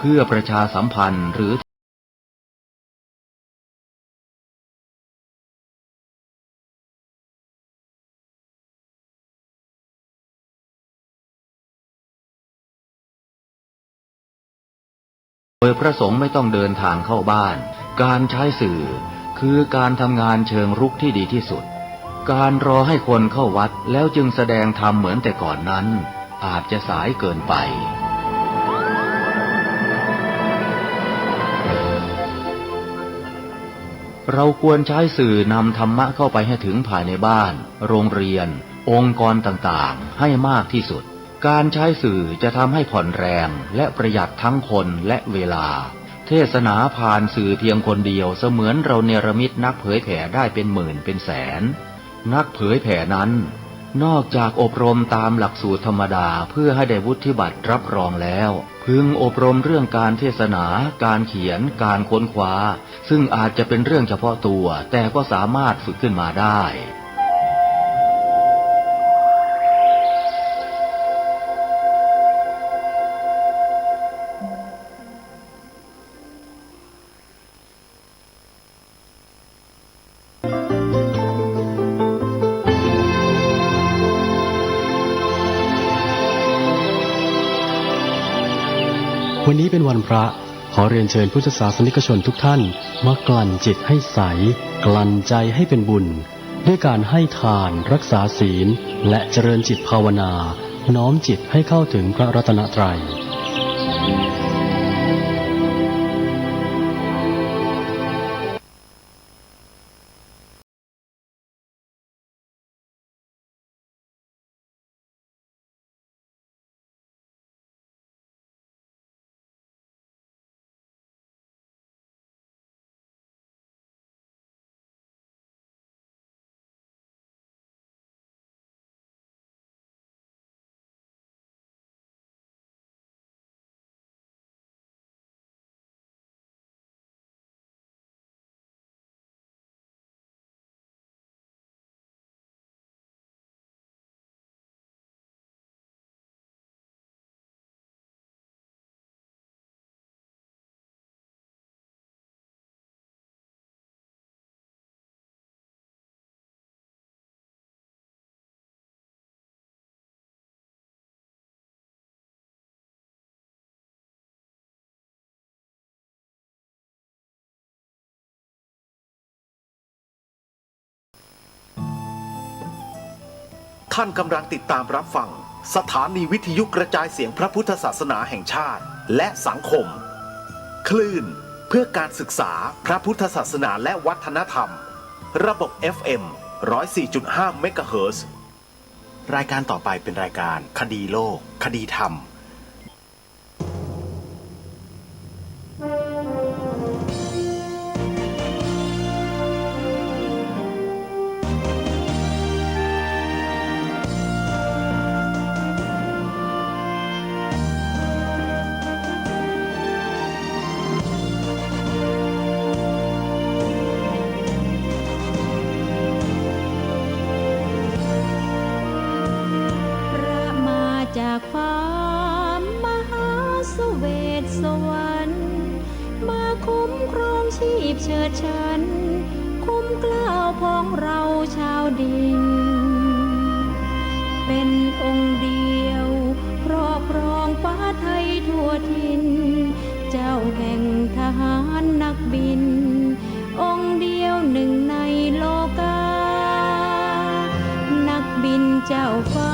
พื่อประชาสัมพันธ์หรือโดยพระสงฆ์ไม่ต้องเดินทางเข้าบ้านการใช้สื่อคือการทำงานเชิงรุกที่ดีที่สุดการรอให้คนเข้าวัดแล้วจึงแสดงธรรมเหมือนแต่ก่อนนั้นอาจจะสายเกินไปเราควรใช้สื่อนำธรรมะเข้าไปให้ถึงภายในบ้านโรงเรียนองค์กรต่างๆให้มากที่สุดการใช้สื่อจะทำให้ผ่อนแรงและประหยัดทั้งคนและเวลาเทศนาผ่านสื่อเพียงคนเดียวเสมือนเราเนรมิตนักเผยแผ่ได้เป็นหมื่นเป็นแสนนักเผยแผ่นั้นนอกจากอบรมตามหลักสูตรธรรมดาเพื่อให้ได้วุฒิบัตรรับรองแล้วพึงอบรมเรื่องการเทศนาการเขียนการค้นคว้าซึ่งอาจจะเป็นเรื่องเฉพาะตัวแต่ก็สามารถฝึกขึ้นมาได้วันนี้เป็นวันพระขอเรียนเชิญพุทธศาสนิกชนทุกท่านมากลั่นจิตให้ใสกลั่นใจให้เป็นบุญด้วยการให้ทานรักษาศีลและเจริญจิตภาวนาน้อมจิตให้เข้าถึงพระรัตนตรัยท่านกำลังติดตามรับฟังสถานีวิทยุกระจายเสียงพระพุทธศาสนาแห่งชาติและสังคมคลื่นเพื่อการศึกษาพระพุทธศาสนาและวัฒนธรรมระบบ FM 104.5 เมกะเฮิรตซ์รายการต่อไปเป็นรายการคดีโลกคดีธรรมจากฟ้ามหาสเวทสวรรค์มาคุ้มครองชีพเชิดชันคุ้มเกล้าพ้องเราชาวดินเป็นองค์เดียวครอบครองฟ้าไทยทั่วถิ่นเจ้าแห่งทหารนักบินองค์เดียวหนึ่งในโลกานักบินเจ้าฟ้า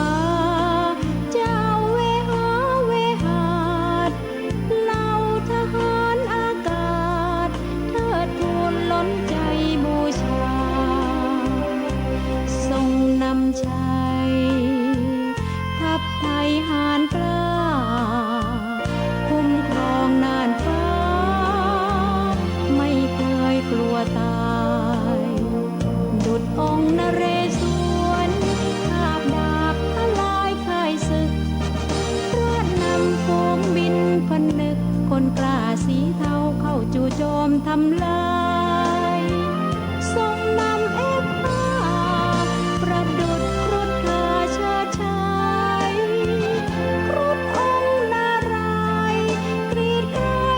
ทัพไทยหารกล้าคุ้มครองน่านฟ้าไม่เคยกลัวตายดุจองค์นเรศวรคาบดาบทลายค่ายศึกพระนำฝูงบินพนึกคนกล้าสีเทาเข้าจู่โจมทำลายทรงนำเอกประดุจครุฑเธอเชิดชัยครุฑองค์นารายณ์กรีดกรา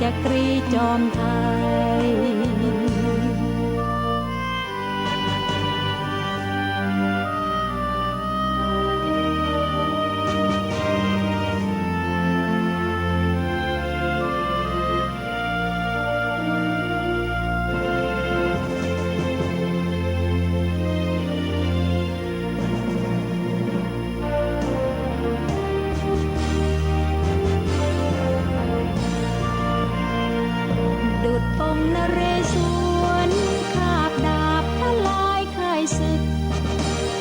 จักรีจอมไทยดุจองค์นเรศวรคาบดาบทลายค่ายศึก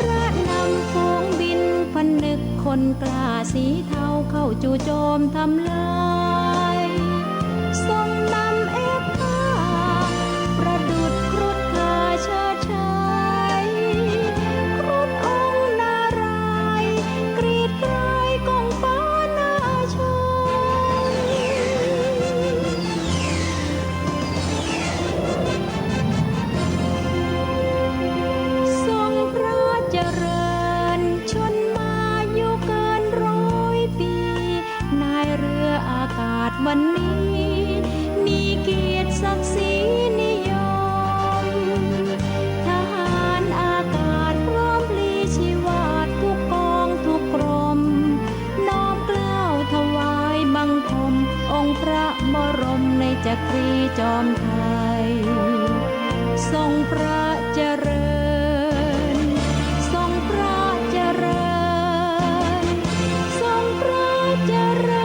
พระนำฝูงบินผนึกคนกล้าสีเทาเข้าจู่โจมทำลายทรงนำเอกผ้าประดุจครุฑคาเชิดชัยครุฑองค์นารายณ์กรีดกรายกองฟ้าหน้าชม ทรงพระเจริญชนมายุเกิน100 ปีนายเรืออากาศวันนี้มีเกียรติศักดิ์ศรีนิยมทหารอากาศพร้อมพลีชีวาทุกกองทุกกรมน้อมเกล้าถวายบังคมองค์พระบรมในจักรีจอมไทยทรงพระเจริญทรงพระเจริญทรงพระเจริญ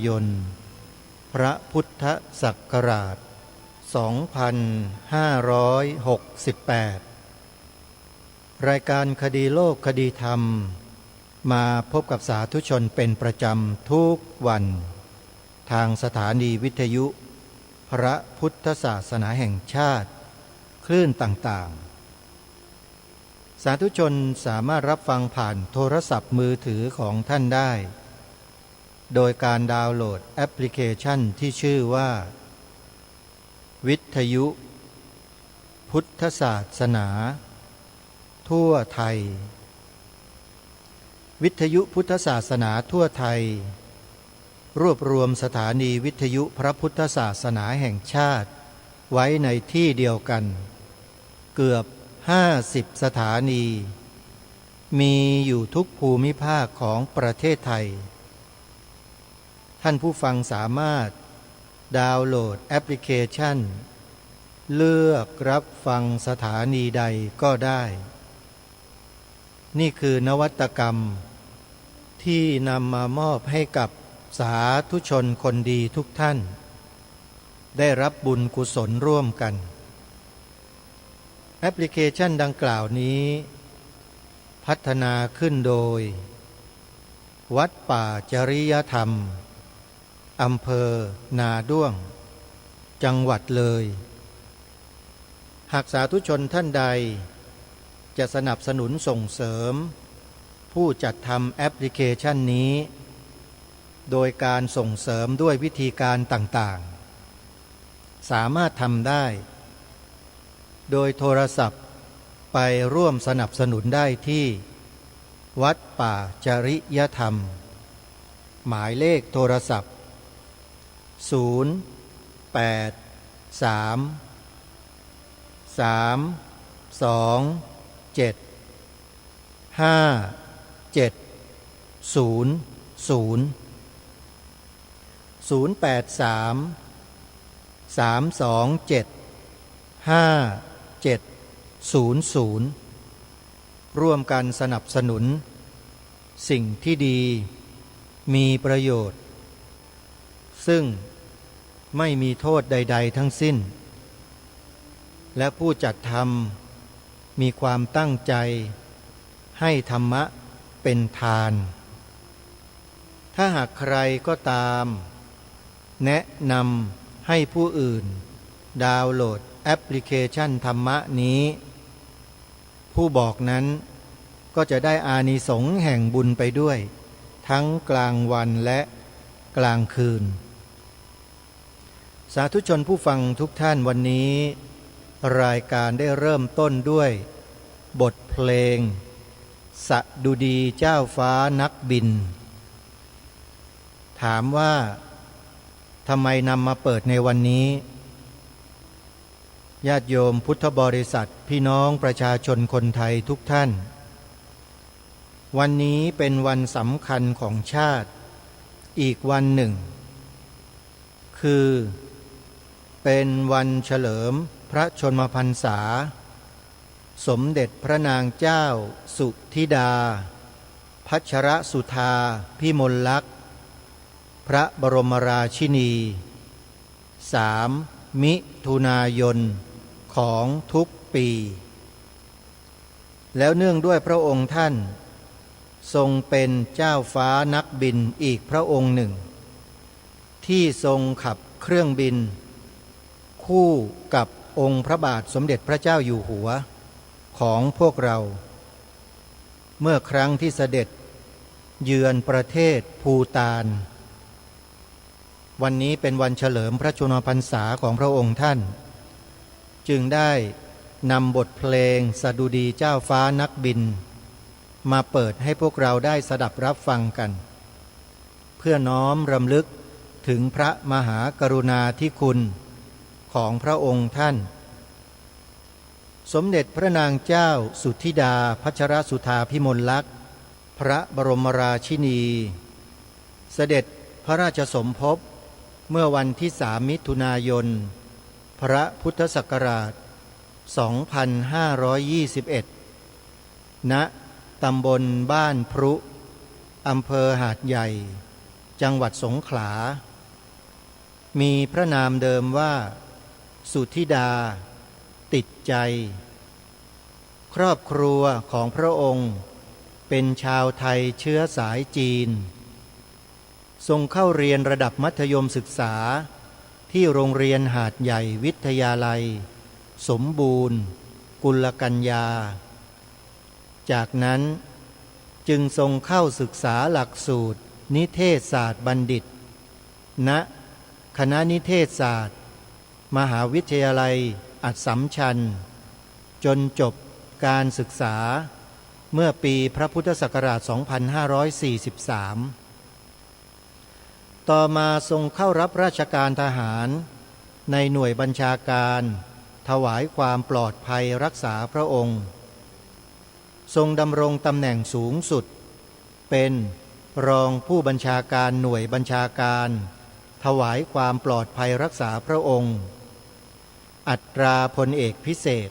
ยนพระพุทธศักราช 2568 รายการคดีโลกคดีธรรมมาพบกับสาธุชนเป็นประจำทุกวันทางสถานีวิทยุพระพุทธศาสนาแห่งชาติคลื่นต่างๆสาธุชนสามารถรับฟังผ่านโทรศัพท์มือถือของท่านได้โดยการดาวน์โหลดแอปพลิเคชันที่ชื่อว่าวิทยุพุทธศาสนาทั่วไทยวิทยุพุทธศาสนาทั่วไทยรวบรวมสถานีวิทยุพระพุทธศาสนาแห่งชาติไว้ในที่เดียวกันเกือบ50 สถานีมีอยู่ทุกภูมิภาคของประเทศไทยท่านผู้ฟังสามารถดาวน์โหลดแอปพลิเคชันเลือกรับฟังสถานีใดก็ได้นี่คือนวัตกรรมที่นำมามอบให้กับสาธุชนคนดีทุกท่านได้รับบุญกุศลร่วมกันแอปพลิเคชันดังกล่าวนี้พัฒนาขึ้นโดยวัดป่าจริยธรรมอำเภอนาด้วงจังหวัดเลยหากสาธุชนท่านใดจะสนับสนุนส่งเสริมผู้จัดทำแอปพลิเคชันนี้ โดยการส่งเสริมด้วยวิธีการต่างๆสามารถทำได้โดยโทรศัพท์ไปร่วมสนับสนุนได้ที่วัดป่าจริยธรรมหมายเลขโทรศัพท์0 8 3 3 2 7 5 7 0 0 0 8 3 3 2 7 5 7 0 0ร่วมกันสนับสนุนสิ่งที่ดีมีประโยชน์ซึ่งไม่มีโทษใดๆทั้งสิ้นและผู้จัดทำมีความตั้งใจให้ธรรมะเป็นทานถ้าหากใครก็ตามแนะนำให้ผู้อื่นดาวน์โหลดแอปพลิเคชันธรรมะนี้ผู้บอกนั้นก็จะได้อานิสงส์แห่งบุญไปด้วยทั้งกลางวันและกลางคืนสาธุชนผู้ฟังทุกท่านวันนี้รายการได้เริ่มต้นด้วยบทเพลงสดุดีเจ้าฟ้านักบินถามว่าทำไมนำมาเปิดในวันนี้ญาติโยมพุทธบริษัทพี่น้องประชาชนคนไทยทุกท่านวันนี้เป็นวันสำคัญของชาติอีกวันหนึ่งคือเป็นวันเฉลิมพระชนมพรรษาสมเด็จพระนางเจ้าสุธิดาพัชรสุธาพิมลลักษณ์พระบรมราชินี3 มิถุนายนของทุกปีแล้วเนื่องด้วยพระองค์ท่านทรงเป็นเจ้าฟ้านักบินอีกพระองค์หนึ่งที่ทรงขับเครื่องบินคู่กับองค์พระบาทสมเด็จพระเจ้าอยู่หัวของพวกเราเมื่อครั้งที่เสด็จเยือนประเทศภูฏานวันนี้เป็นวันเฉลิมพระชนมพรรษาของพระองค์ท่านจึงได้นำบทเพลงสดุดีเจ้าฟ้านักบินมาเปิดให้พวกเราได้สดับรับฟังกันเพื่อน้อมรำลึกถึงพระมหากรุณาธิคุณของพระองค์ท่านสมเด็จพระนางเจ้าสุธิดาพัชรสุธาพิมลลักษณ์พระบรมราชินีเสด็จพระราชสมภพเมื่อวันที่3 มิถุนายนพระพุทธศักราช 2521 ณ ตำบลบ้านพรุอำเภอหาดใหญ่จังหวัดสงขลามีพระนามเดิมว่าสุธิดาติดใจครอบครัวของพระองค์เป็นชาวไทยเชื้อสายจีนทรงเข้าเรียนระดับมัธยมศึกษาที่โรงเรียนหาดใหญ่วิทยาลัยสมบูรณ์กุลกัญญาจากนั้นจึงทรงเข้าศึกษาหลักสูตรนิเทศศาสตร์บัณฑิตณคณะนิเทศศาสตร์มหาวิทยาลัยอัสสัมชัญจนจบการศึกษาเมื่อปีพระพุทธศักราช 2543 ต่อมาทรงเข้ารับราชการทหารในหน่วยบัญชาการถวายความปลอดภัยรักษาพระองค์ทรงดำรงตำแหน่งสูงสุดเป็นรองผู้บัญชาการหน่วยบัญชาการถวายความปลอดภัยรักษาพระองค์อัตราพลเอกพิเศษ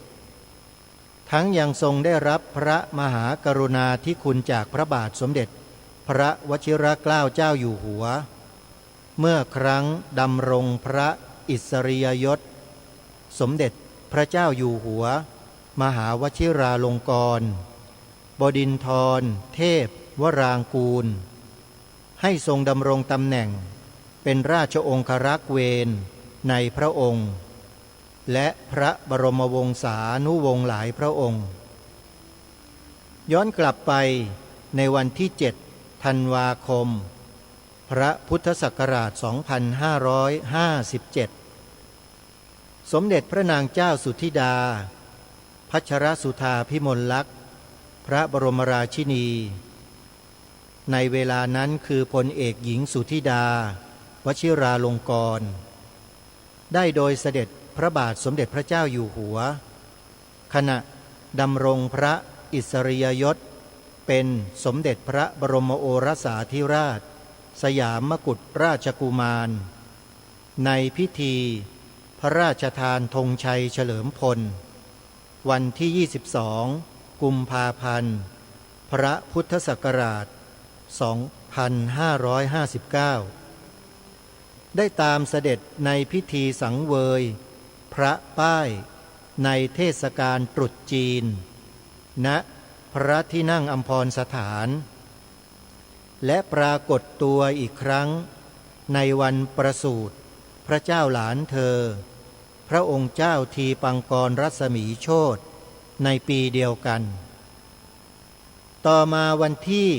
ทั้งยังทรงได้รับพระมหากรุณาธิคุณจากพระบาทสมเด็จพระวชิรเกล้าเจ้าอยู่หัวเมื่อครั้งดำรงพระอิสริยยศสมเด็จพระเจ้าอยู่หัวมหาวชิราลงกรณ์บดินทรเทพวรางกูลให้ทรงดำรงตำแหน่งเป็นราชองครักษ์เวรในพระองค์และพระบรมวงศานุวงศ์หลายพระองค์ย้อนกลับไปในวันที่7 ธันวาคม พระพุทธศักราช 2557 สมเด็จพระนางเจ้าสุธิดา พัชรสุธาพิมลลักษณ์พระบรมราชินี ในเวลานั้นคือพลเอกหญิงสุธิดาวชิราลงกรณ์ได้โดยเสด็จพระบาทสมเด็จพระเจ้าอยู่หัวขณะดำรงพระอิสริยยศเป็นสมเด็จพระบรมโอรสาธิราชสยามกุฎราชกุมารในพิธีพระราชทานธงชัยเฉลิมพลวันที่ 22 กุมภาพันธ์ พระพุทธศักราช 2559 ได้ตามเสด็จในพิธีสังเวยพระป้ายในเทศกาลตรุษจีนณพระที่นั่งอัมพรสถานและปรากฏตัวอีกครั้งในวันประสูติพระเจ้าหลานเธอพระองค์เจ้าทีปังกรรัศมีโชติในปีเดียวกันต่อมาวันที่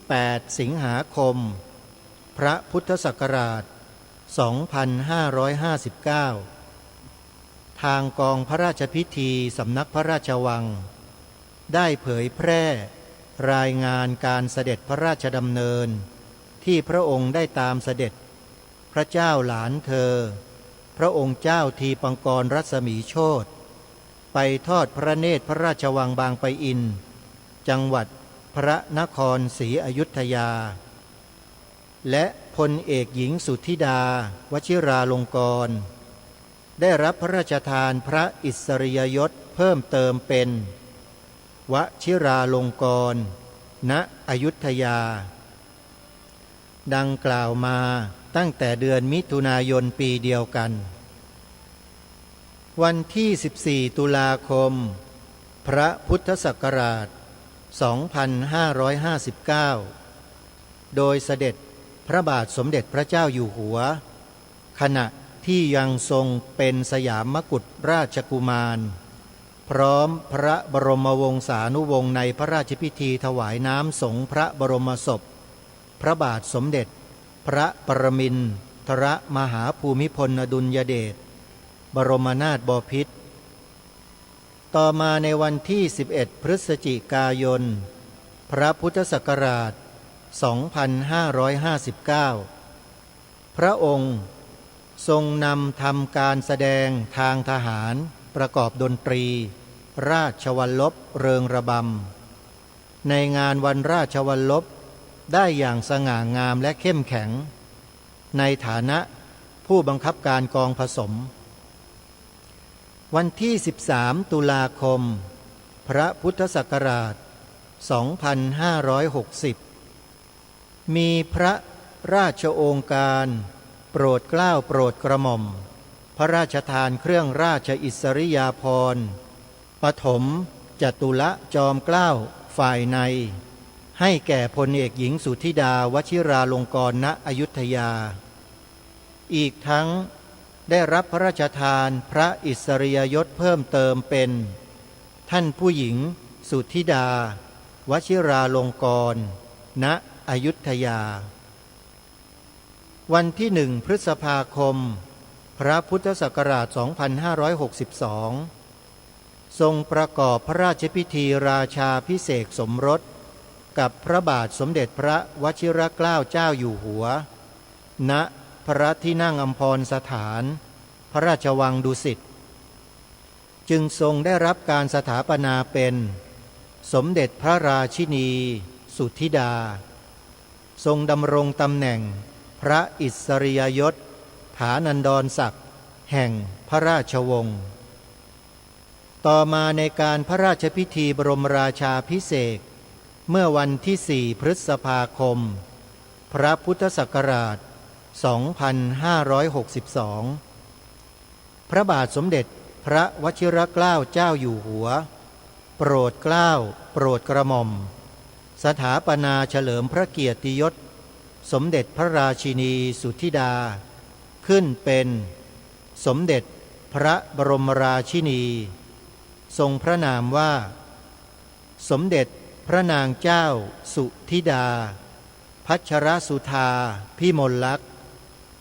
18 สิงหาคม พระพุทธศักราช 2559 ทางกองพระราชพิธีสำนักพระราชวังได้เผยแพร่รายงานการเสด็จพระราชดำเนินที่พระองค์ได้ตามเสด็จพระเจ้าหลานเธอพระองค์เจ้าทีปังกรรัศมีโชติไปทอดพระเนตรพระราชวังบางปะอินจังหวัดพระนครศรีอยุธยาและพลเอกหญิงสุธิดาวชิราลงกรณ์ได้รับพระราชทานพระอิสริยยศเพิ่มเติมเป็นวชิราลงกรณ์ณอยุธยาดังกล่าวมาตั้งแต่เดือนมิถุนายนปีเดียวกันวันที่ 14 ตุลาคม พระพุทธศักราช 2559 โดยเสด็จพระบาทสมเด็จพระเจ้าอยู่หัวขณะที่ยังทรงเป็นสยามกุฎราชกุมารพร้อมพระบรมวงศานุวงศ์ในพระราชพิธีถวายน้ำสงฆ์พระบรมศพพระบาทสมเด็จพระปรมินทรมหาภูมิพลอดุลยเดชบรมนาถบพิตรต่อมาในวันที่ 11 พฤศจิกายน พระพุทธศักราช 2559 พระองค์ทรงนำทำการแสดงทางทหารประกอบดนตรีราชวัลลบเริงระบำในงานวันราชวัลลบได้อย่างสง่างามและเข้มแข็งในฐานะผู้บังคับการกองผสมวันที่ 13 ตุลาคม พระพุทธศักราช 2560 มีพระราชโองการโปรดเกล้าโปรดกระหม่อมพระราชทานเครื่องราชอิสริยาภรณ์ปฐมจตุละจอมเกล้าฝ่ายในให้แก่พลเอกหญิงสุธิดาวชิราลงกรณ์ณอยุธยาอีกทั้งได้รับพระราชทานพระอิสริยยศเพิ่มเติมเป็นท่านผู้หญิงสุธิดาวชิราลงกรณ์ณอยุธยาวันที่ 1 พฤษภาคม พระพุทธศักราช 2562 ทรงประกอบพระราชพิธีราชาภิเษกสมรสกับพระบาทสมเด็จพระวชิรเกล้าเจ้าอยู่หัวณพระที่นั่งอัมพรสถานพระราชวังดุสิตจึงทรงได้รับการสถาปนาเป็นสมเด็จพระราชินีสุธิดาทรงดำรงตำแหน่งพระอิสริยยศฐานันดรศักดิ์แห่งพระราชวงศ์ต่อมาในการพระราชพิธีบรมราชาภิเษกเมื่อวันที่ 4 พฤษภาคม พระพุทธศักราช 2562 พระบาทสมเด็จพระวชิรเกล้าเจ้าอยู่หัวโปรดเกล้าโปรดกระหม่อมสถาปนาเฉลิมพระเกียรติยศสมเด็จพระราชินีสุธิดาขึ้นเป็นสมเด็จพระบรมราชินีทรงพระนามว่าสมเด็จพระนางเจ้าสุธิดา พัชรสุธาพิมลลักษณ์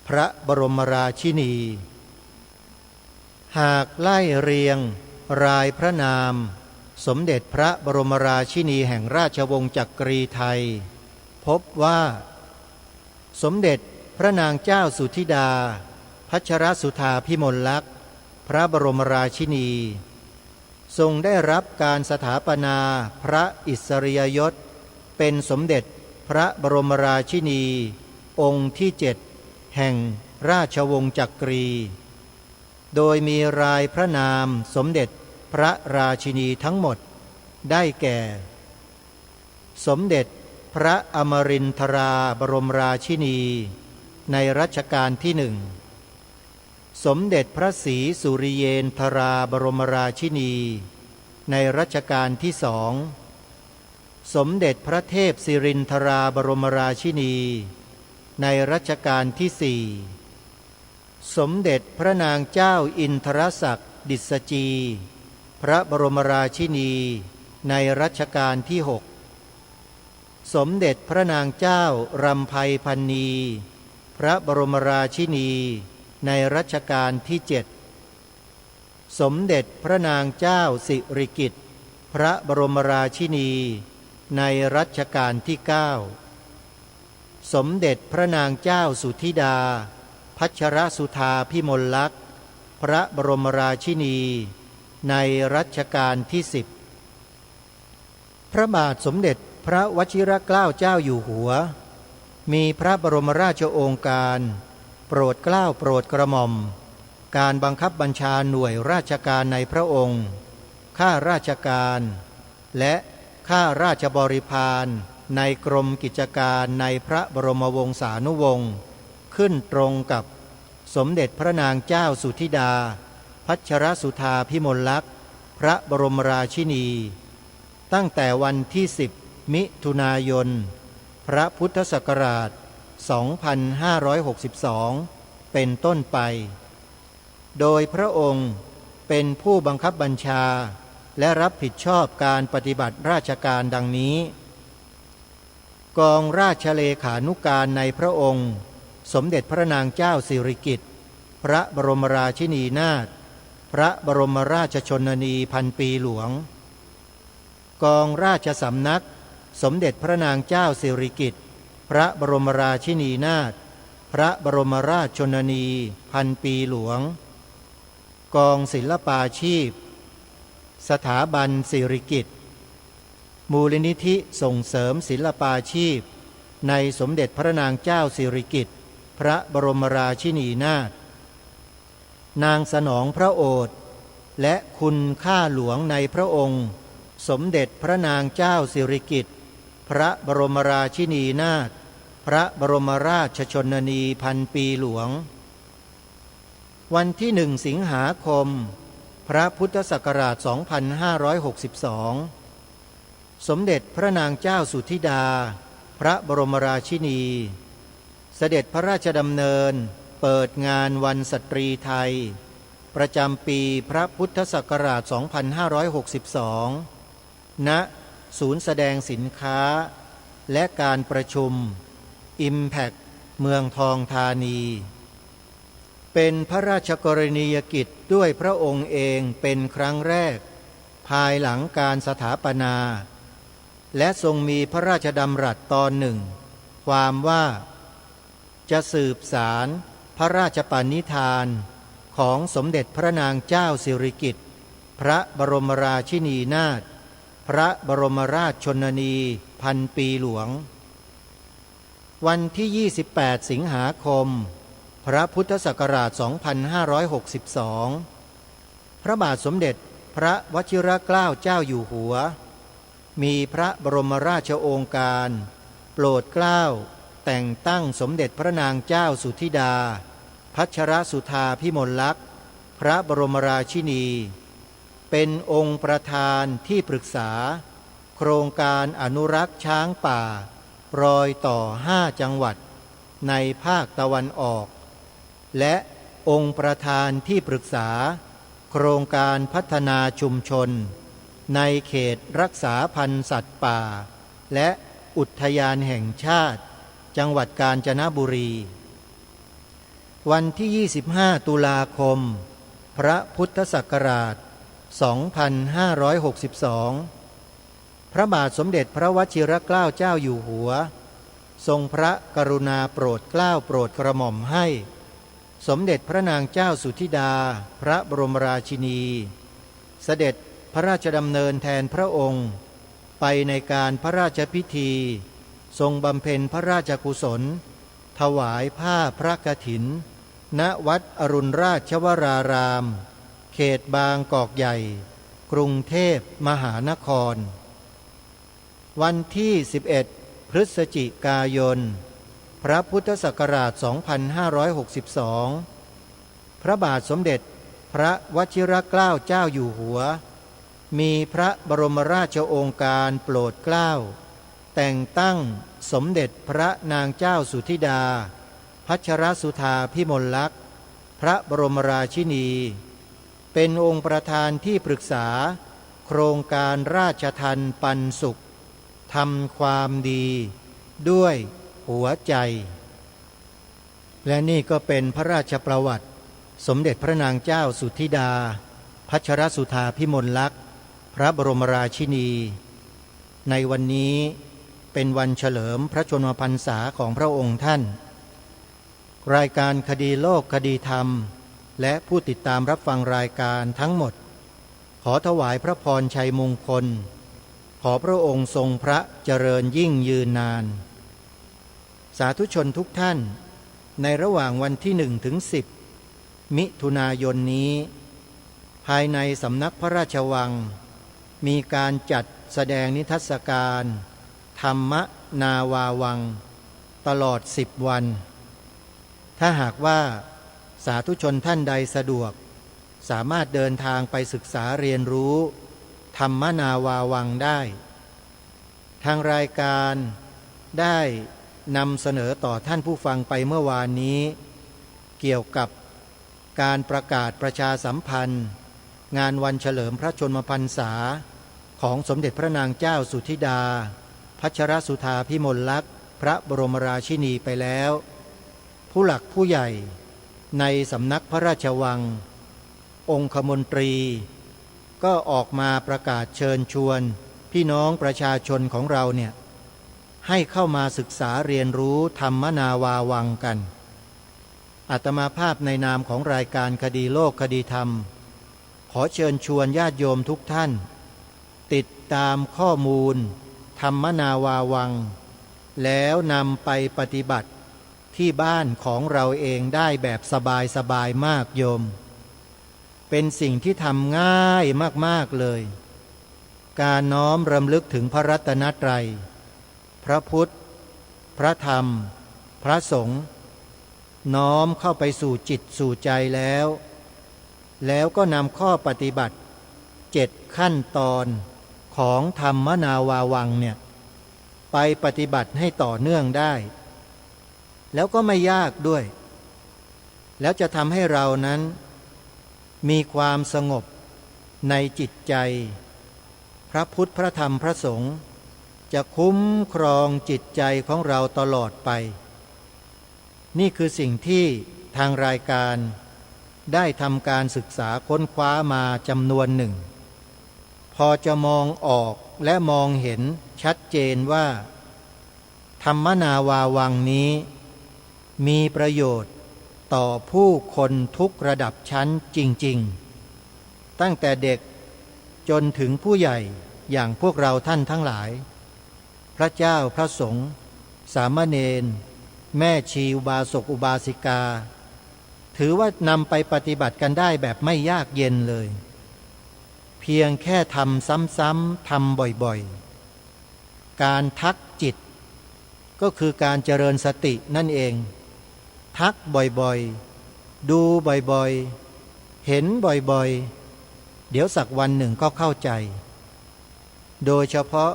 พระบรมราชินี หากไล่เรียงรายพระนามสมเด็จพระบรมราชินีแห่งราชวงศ์จักรีไทยพบว่าสมเด็จพระนางเจ้าสุธิดาพัชรสุธาพิมลลักษณ์พระบรมราชินีทรงได้รับการสถาปนาพระอิสริยยศเป็นสมเด็จพระบรมราชินีองค์ที่7แห่งราชวงศ์จักรีโดยมีรายพระนามสมเด็จพระราชินีทั้งหมดได้แก่สมเด็จพระอมรินทราบรมราชินีในรัชกาลที่หนึ่งสมเด็จพระศรีสุริเยนทราบรมราชินีในรัชกาลที่สองสมเด็จพระเทพสิรินทราบรมราชินีในรัชกาลที่สี่สมเด็จพระนางเจ้าอินทรศักดิษจีพระบรมราชินีในรัชกาลที่หกสมเด็จพระนางเจ้ารำไพพรรณีพระบรมราชินีในรัชกาลที่เจ็ดสมเด็จพระนางเจ้าสิริกิติ์พระบรมราชินีในรัชกาลที่เก้าสมเด็จพระนางเจ้าสุธิดาพัชรสุธาพิมลลักษณ์พระบรมราชินีในรัชกาลที่10พระบาทสมเด็จพระวชิรเกล้าเจ้าอยู่หัวมีพระบรมราชโองการโปรดเกล้าโปรดกระหม่อมการบังคับบัญชาหน่วยราชการในพระองค์ข้าราชการและข้าราชบริพารในกรมกิจการในพระบรมวงศานุวงศ์ขึ้นตรงกับสมเด็จพระนางเจ้าสุธิดาพัชรสุธาพิมลลักษณ์พระบรมราชินีตั้งแต่วันที่10มิถุนายนพระพุทธศักราช2562เป็นต้นไปโดยพระองค์เป็นผู้บังคับบัญชาและรับผิดชอบการปฏิบัติราชการดังนี้กองราชเลขานุการในพระองค์สมเด็จพระนางเจ้าสิริกิติ์พระบรมราชินีนาถพระบรมราชชนนีพันปีหลวงกองราชสำนักสมเด็จพระนางเจ้าสิริกิติ์พระบรมราชินีนาถพระบรมราชชนนีพันปีหลวงกองศิลปาชีพสถาบันสิริกิติ์มูลนิธิส่งเสริมศิลปาชีพในสมเด็จพระนางเจ้าสิริกิติ์พระบรมราชินีนาถนางสนองพระโอษฐ์และคุณข้าหลวงในพระองค์สมเด็จพระนางเจ้าสิริกิติ์พระบรมราชินีนาถพระบรมราชชนนีพันปีหลวงวันที่1 สิงหาคมพระพุทธศักราช2562สมเด็จพระนางเจ้าสุธิดาพระบรมราชินีเสด็จพระราชดำเนินเปิดงานวันสตรีไทยประจำปีพระพุทธศักราช2562ณศูนย์แสดงสินค้าและการประชุม Impact เมืองทองธานีเป็นพระราชกรณียกิจด้วยพระองค์เองเป็นครั้งแรกภายหลังการสถาปนาและทรงมีพระราชดำรัสตอนหนึ่งความว่าจะสืบสารพระราชปณิธานของสมเด็จพระนางเจ้าสิริกิติ์พระบรมราชินีนาถพระบรมราชชนนีพันปีหลวงวันที่28สิงหาคมพระพุทธศักราช2562พระบาทสมเด็จพระวชิรเกล้าเจ้าอยู่หัวมีพระบรมราชโองการโปรดเกล้าแต่งตั้งสมเด็จพระนางเจ้าสุธิดาพัชรสุธาพิมลลักษณ์พระบรมราชินีเป็นองค์ประธานที่ปรึกษาโครงการอนุรักษ์ช้างป่ารอยต่อ5จังหวัดในภาคตะวันออกและองค์ประธานที่ปรึกษาโครงการพัฒนาชุมชนในเขตรักษาพันธุ์สัตว์ป่าและอุทยานแห่งชาติ จังหวัดกาญจนบุรี วันที่ 25 ตุลาคม พระพุทธศักราช 2562 พระบาทสมเด็จพระวชิรเกล้าเจ้าอยู่หัวทรงพระกรุณาโปรดเกล้าโปรดกระหม่อมให้สมเด็จพระนางเจ้าสุธิดาพระบรมราชินีเสด็จพระราชดำเนินแทนพระองค์ไปในการพระราชพิธีทรงบำเพ็ญพระราชกุศลถวายผ้าพระกฐินณวัดอรุณราชวรารามเขตบางกอกใหญ่กรุงเทพมหานครวันที่ 11 พฤศจิกายน พระพุทธศักราช 2562 พระบาทสมเด็จพระวชิรเกล้าเจ้าอยู่หัวมีพระบรมราชโองการโปรดเกล้าแต่งตั้งสมเด็จพระนางเจ้าสุธิดาพัชรสุธาพิมลลักษณ์พระบรมราชินีเป็นองค์ประธานที่ปรึกษาโครงการราชทัณฑ์ปันสุขทำความดีด้วยหัวใจและนี่ก็เป็นพระราชประวัติสมเด็จพระนางเจ้าสุธิดาพัชรสุธาพิมลลักษณ์พระบรมราชินีในวันนี้เป็นวันเฉลิมพระชนมพรรษาของพระองค์ท่านรายการคดีโลกคดีธรรมและผู้ติดตามรับฟังรายการทั้งหมดขอถวายพระพรชัยมงคลขอพระองค์ทรงพระเจริญยิ่งยืนนานสาธุชนทุกท่านในระหว่างวันที่1 ถึง 10 มิถุนายนนี้ภายในสำนักพระราชวังมีการจัดแสดงนิทรรศการธรรมนาวาวังตลอด10 วันถ้าหากว่าสาธุชนท่านใดสะดวกสามารถเดินทางไปศึกษาเรียนรู้ธรรมนาวาวังได้ทางรายการได้นำเสนอต่อท่านผู้ฟังไปเมื่อวานนี้เกี่ยวกับการประกาศประชาสัมพันธ์งานวันเฉลิมพระชนมพรรษาของสมเด็จพระนางเจ้าสุธิดาพัชรสุธาพิมลลักษณ์พระบรมราชินีไปแล้วผู้หลักผู้ใหญ่ในสำนักพระราชวังองคมนตรีก็ออกมาประกาศเชิญชวนพี่น้องประชาชนของเราเนี่ยให้เข้ามาศึกษาเรียนรู้ธรรมนาวาวังกันอาตมาภาพในนามของรายการคดีโลกคดีธรรมขอเชิญชวนญาติโยมทุกท่านติดตามข้อมูลธรรมนาวาวังแล้วนำไปปฏิบัติที่บ้านของเราเองได้แบบสบายๆมากโยมเป็นสิ่งที่ทำง่ายมากๆเลยการน้อมรำลึกถึงพระรัตนตรัยพระพุทธพระธรรมพระสงฆ์น้อมเข้าไปสู่จิตสู่ใจแล้วก็นำข้อปฏิบัติ7 ขั้นตอนของธรรมนาวาวังเนี่ยไปปฏิบัติให้ต่อเนื่องได้แล้วก็ไม่ยากด้วยแล้วจะทำให้เรานั้นมีความสงบในจิตใจพระพุทธพระธรรมพระสงฆ์จะคุ้มครองจิตใจของเราตลอดไปนี่คือสิ่งที่ทางรายการได้ทำการศึกษาค้นคว้ามาจำนวนหนึ่งพอจะมองออกและมองเห็นชัดเจนว่าธรรมนาวาวังนี้มีประโยชน์ต่อผู้คนทุกระดับชั้นจริงๆตั้งแต่เด็กจนถึงผู้ใหญ่อย่างพวกเราท่านทั้งหลายพระเจ้าพระสงฆ์สามเณรแม่ชีอุบาสกอุบาสิกาถือว่านำไปปฏิบัติกันได้แบบไม่ยากเย็นเลยเพียงแค่ทำซ้ำๆทำบ่อยๆการทักจิตก็คือการเจริญสตินั่นเองทักบ่อยๆดูบ่อยๆเห็นบ่อยๆเดี๋ยวสักวันหนึ่งก็เข้าใจโดยเฉพาะ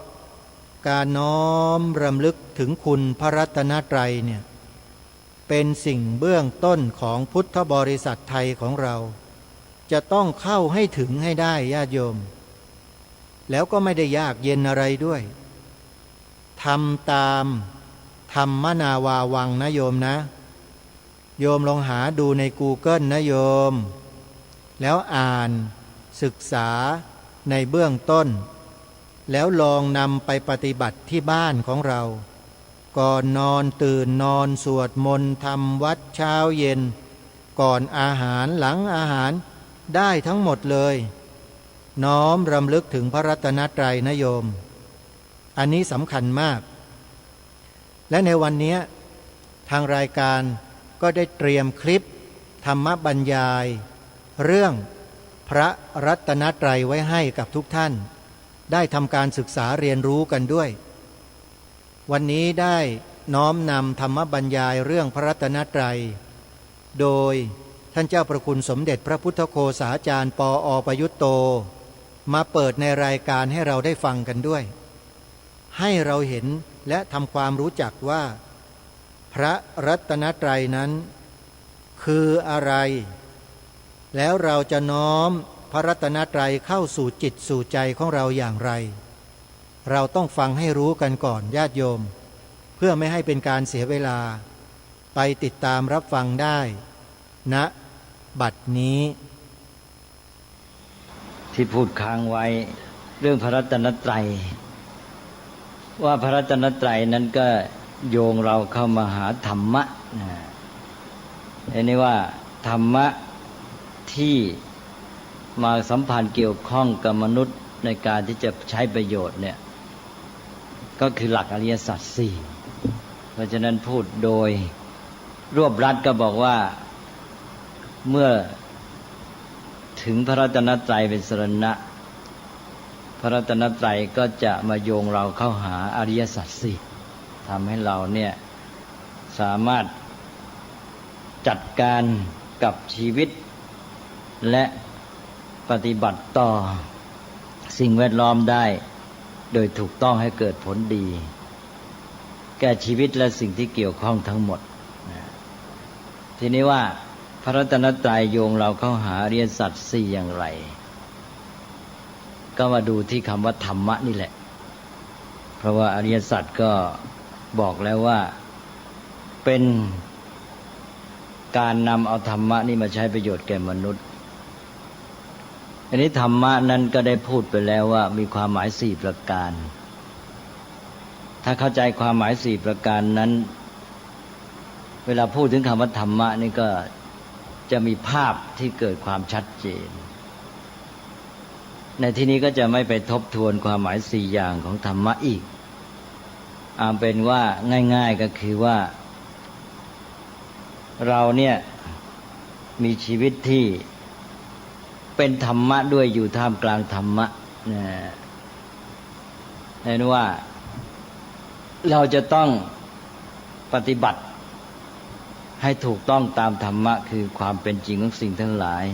การน้อมรำลึกถึงคุณพระรัตนตรัยเนี่ยเป็นสิ่งเบื้องต้นของพุทธบริษัทไทยของเราจะต้องเข้าให้ถึงให้ได้ญาติโยมแล้วก็ไม่ได้ยากเย็นอะไรด้วยทำตาม ธรรมนาวาวังนะโยมนะโยมลองหาดูใน Google นะโยมแล้วอ่านศึกษาในเบื้องต้นแล้วลองนำไปปฏิบัติที่บ้านของเราก่อนนอนตื่นนอนสวดมนต์ทำวัดเช้าเย็นก่อนอาหารหลังอาหารได้ทั้งหมดเลยน้อมรำลึกถึงพระรัตนตรัยนะโยมอันนี้สำคัญมากและในวันนี้ทางรายการก็ได้เตรียมคลิปธรรมบรรยายเรื่องพระรัตนตรัยไว้ให้กับทุกท่านได้ทำการศึกษาเรียนรู้กันด้วยวันนี้ได้น้อมนำธรรมบรรยายเรื่องพระรัตนตรัยโดยท่านเจ้าประคุณสมเด็จพระพุทธโฆษาจารย์ปอ.ประยุตโตมาเปิดในรายการให้เราได้ฟังกันด้วยให้เราเห็นและทำความรู้จักว่าพระรัตนตรัยนั้นคืออะไรแล้วเราจะน้อมพระรัตนตรัยเข้าสู่จิตสู่ใจของเราอย่างไรเราต้องฟังให้รู้กันก่อนญาติโยมเพื่อไม่ให้เป็นการเสียเวลาไปติดตามรับฟังได้ณบัดนี้ที่พูดค้างไว้เรื่องพระรัตนตรัยว่าพระรัตนตรัยนั้นก็โยงเราเข้ามาหาธรรมะอันนี้ว่าธรรมะที่มาสัมพันธ์เกี่ยวข้องกับมนุษย์ในการที่จะใช้ประโยชน์เนี่ยก็คือหลักอริยสัจสี่เพราะฉะนั้นพูดโดยรวบรัดก็บอกว่าเมื่อถึงพระรัตนตรัยเป็นสรณะพระรัตนตรัยก็จะมาโยงเราเข้าหาอริยสัจสี่ทำให้เราเนี่ยสามารถจัดการกับชีวิตและปฏิบัติต่อสิ่งแวดล้อมได้โดยถูกต้องให้เกิดผลดีแก่ชีวิตและสิ่งที่เกี่ยวข้องทั้งหมดทีนี้ว่าพระรัตนตรัยโยงเราเข้าหาอริยสัจสี่อย่างไรก็มาดูที่คำว่าธรรมะนี่แหละเพราะว่าอริยสัจก็บอกแล้วว่าเป็นการนำเอาธรรมะนี่มาใช้ประโยชน์แก่มนุษย์อันนี้ธรรมะนั้นก็ได้พูดไปแล้วว่ามีความหมาย4ประการถ้าเข้าใจความหมาย4ประการนั้นเวลาพูดถึงคำว่าธรรมะนี่ก็จะมีภาพที่เกิดความชัดเจนในที่นี้ก็จะไม่ไปทบทวนความหมาย4อย่างของธรรมะอีกเอาเป็นว่าง่ายๆก็คือว่าเราเนี่ยมีชีวิตที่เป็นธรรมะด้วยอยู่ท่ามกลางธรรมะนั่นว่าเราจะต้องปฏิบัติให้ถูกต้องตามธรรมะคือความเป็นจริงของสิ่งทั้งหลาย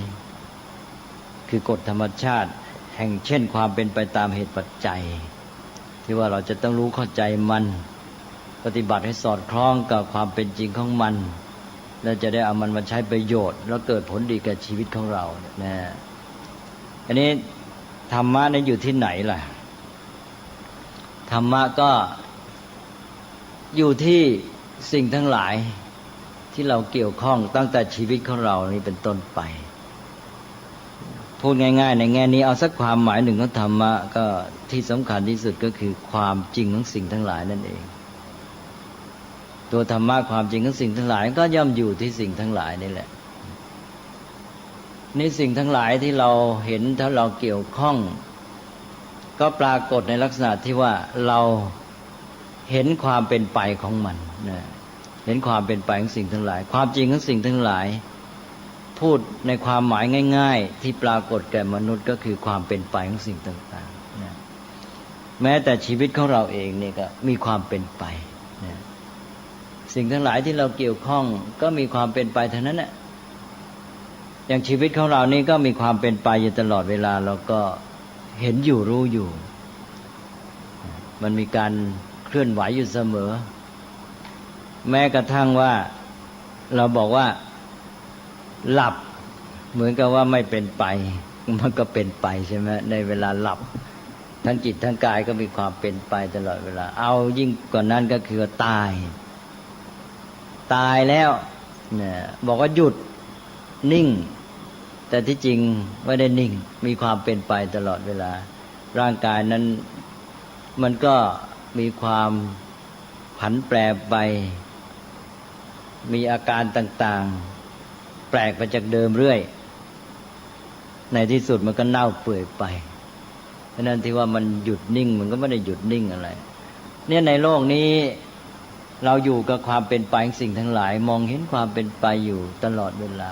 คือกฎธรรมชาติแห่งเช่นความเป็นไปตามเหตุปัจจัยที่ว่าเราจะต้องรู้เข้าใจมันปฏิบัติให้สอดคล้องกับความเป็นจริงของมันแล้วจะได้เอามันมาใช้ประโยชน์แล้วเกิดผลดีแก่ชีวิตของเรานะอันนี้ธรรมะนั้นอยู่ที่ไหนล่ะธรรมะก็อยู่ที่สิ่งทั้งหลายที่เราเกี่ยวข้องตั้งแต่ชีวิตของเรานี่เป็นต้นไปพูดง่ายๆในแง่นี้เอาสักความหมายหนึ่งของธรรมะก็ที่สำคัญที่สุดก็คือความจริงของสิ่งทั้งหลายนั่นเองตัวธรรมะความจริงของสิ่งทั้งหลายก็ย่อมอยู่ที่สิ่งทั้งหลายนี่แหละนี่สิ่งทั้งหลายที่เราเห็นถ้าเราเกี่ยวข้องก็ปรากฏในลักษณะที่ว่าเราเห็นความเป็นไปของมันนะเห็นความเป็นไปของสิ่งทั้งหลายความจริงของสิ่งทั้งหลายพูดในความหมายง่ายๆที่ปรากฏแก่มนุษย์ก็คือความเป็นไปของสิ่งต่างๆนะแม้แต่ชีวิตของเราเองนี่ก็มีความเป็นไปนะสิ่งทั้งหลายที่เราเกี่ยวข้องก็มีความเป็นไปเท่านั้นแหละอย่างชีวิตของเรานี่ก็มีความเป็นไปอยู่ตลอดเวลาเราก็เห็นอยู่รู้อยู่มันมีการเคลื่อนไหวอยู่เสมอแม้กระทั่งว่าเราบอกว่าหลับเหมือนกับว่าไม่เป็นไปมันก็เป็นไปใช่ไหมในเวลาหลับทั้งจิตทั้งกายก็มีความเป็นไปตลอดเวลาเอายิ่งกว่านั้นก็คือตาย ตายแล้วเนี่ยบอกว่าหยุดนิ่งแต่ที่จริงไม่ได้นิ่งมีความเป็นไปตลอดเวลาร่างกายนั้นมันก็มีความผันแปรไปมีอาการต่างๆแปลกไปจากเดิมเรื่อยในที่สุดมันก็เน่าเปื่อยไปเพราะนั้นที่ว่ามันหยุดนิ่งมันก็ไม่ได้หยุดนิ่งอะไรเนี่ยในโลกนี้เราอยู่กับความเป็นไปของสิ่งทั้งหลายมองเห็นความเป็นไปอยู่ตลอดเวลา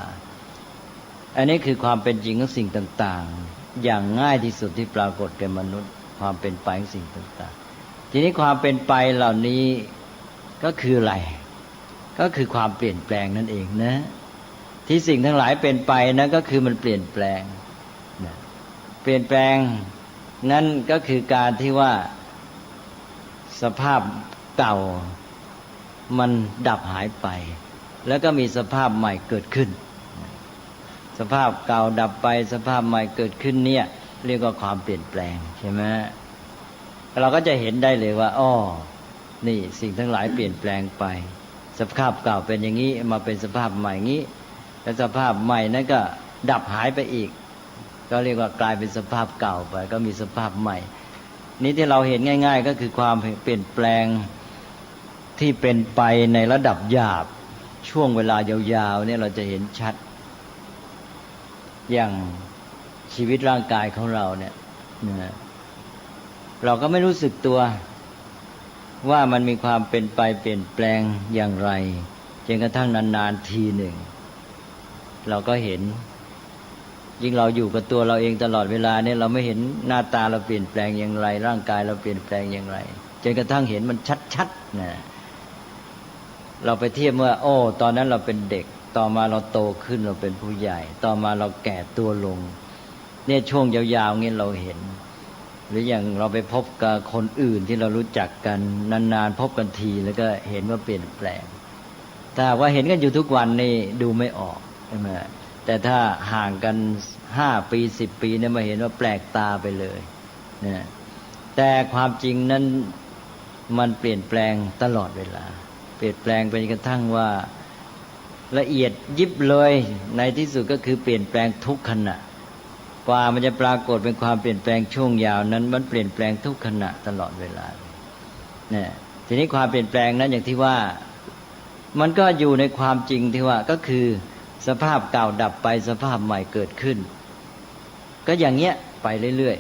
อันนี้คือความเป็นจริงของสิ่งต่างๆอย่างง่ายที่สุดที่ปรากฏแก่มนุษย์ความเป็นไปของสิ่งต่างๆทีนี้ความเป็นไปเหล่านี้ก็คืออะไรก็คือความเปลี่ยนแปลงนั่นเองนะที่สิ่งทั้งหลายเป็นไปนั้นก็คือมันเปลี่ยนแปลงนะเปลี่ยนแปลงนั่นก็คือการที่ว่าสภาพเก่ามันดับหายไปแล้วก็มีสภาพใหม่เกิดขึ้นสภาพเก่าดับไปสภาพใหม่เกิดขึ้นเนี่ยเรียกว่าความเปลี่ยนแปลงใช่ไหมเราก็จะเห็นได้เลยว่าอ้อนี่สิ่งทั้งหลายเปลี่ยนแปลงไปสภาพเก่าเป็นอย่างนี้มาเป็นสภาพใหม่งี้แล้วสภาพใหม่นั้นก็ดับหายไปอีกก็เรียกว่ากลายเป็นสภาพเก่าไปก็มีสภาพใหม่นี้ที่เราเห็นง่ายๆก็คือความเปลี่ยนแปลงที่เป็นไปในระดับหยาบช่วงเวลายาวๆเนี่ยเราจะเห็นชัดอย่างชีวิตร่างกายของเราเนี่ยเราก็ไม่รู้สึกตัวว่ามันมีความเป็นไปเปลี่ยนแปลงอย่างไรจนกระทั่งนานๆทีหนึ่งเราก็เห็นยิ่งเราอยู่กับตัวเราเองตลอดเวลาเนี่ยเราไม่เห็นหน้าตาเราเปลี่ยนแปลงอย่างไรร่างกายเราเปลี่ยนแปลงอย่างไรจนกระทั่งเห็นมันชัดๆนะเราไปเทียบว่าโอ้ตอนนั้นเราเป็นเด็กต่อมาเราโตขึ้นเราเป็นผู้ใหญ่ต่อมาเราแก่ตัวลงเนี่ยช่วงยาวๆงี้เราเห็นหรืออย่างเราไปพบกับคนอื่นที่เรารู้จักกันนานๆพบกันทีแล้วก็เห็นว่าเปลี่ยนแปลงถ้าว่าเห็นกันอยู่ทุกวันนี่ดูไม่ออกใช่ไหมแต่ถ้าห่างกัน5 ปี10 ปีเนี่ยมาเห็นว่าแปลกตาไปเลยนะแต่ความจริงนั้นมันเปลี่ยนแปลงตลอดเวลาเปลี่ยนแปลงไปจนกระทั่งว่าละเอียดยิบเลยในที่สุดก็คือเปลี่ยนแปลงทุกขณะกว่ามันจะปรากฏเป็นความเปลี่ยนแปลงช่วงยาวนั้นมันเปลี่ยนแปลงทุกขณะตลอดเวลาเนี่ยทีนี้ความเปลี่ยนแปลงนั้นอย่างที่ว่ามันก็อยู่ในความจริงที่ว่าก็คือสภาพเก่าดับไปสภาพใหม่เกิดขึ้นก็อย่างเงี้ยไปเรื่อย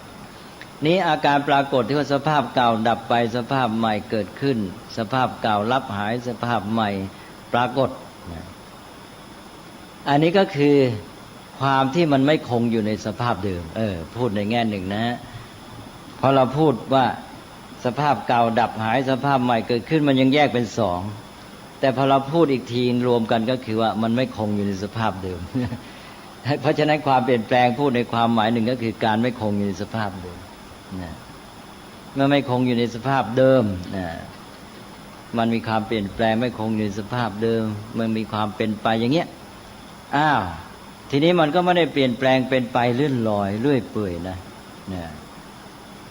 ๆนี้อาการปรากฏที่ว่าสภาพเก่าดับไปสภาพใหม่เกิดขึ้นสภาพเก่าลับหายสภาพใหม่ปรากฏอันนี้ก็คือความที่มันไม่คงอยู่ในสภาพเดิมพูดในแง่หนึ่งนะพอเราพูดว่าสภาพเก่าดับหายสภาพใหม่เกิดขึ้นมันยังแยกเป็นสองแต่พอเราพูดอีกทีรวมกันก็คือว่ามันไม่คงอยู่ในสภาพเดิม เพราะฉะนั้นความเปลี่ยนแปลงพูดในความหมายหนึ่งก็คือการไม่คงอยู่ในสภาพเดิมเมื่อไม่คงอยู่ในสภาพเดิมมันมีความเปลี่ยนแปลงไม่คงอยู่ในสภาพเดิมมันมีความเป็นไปอย่างเงี้ยทีนี้มันก็ไม่ได้เปลี่ยนแปลงเป็นไปเลื่อนลอยเรื่อยเปื่อยนะ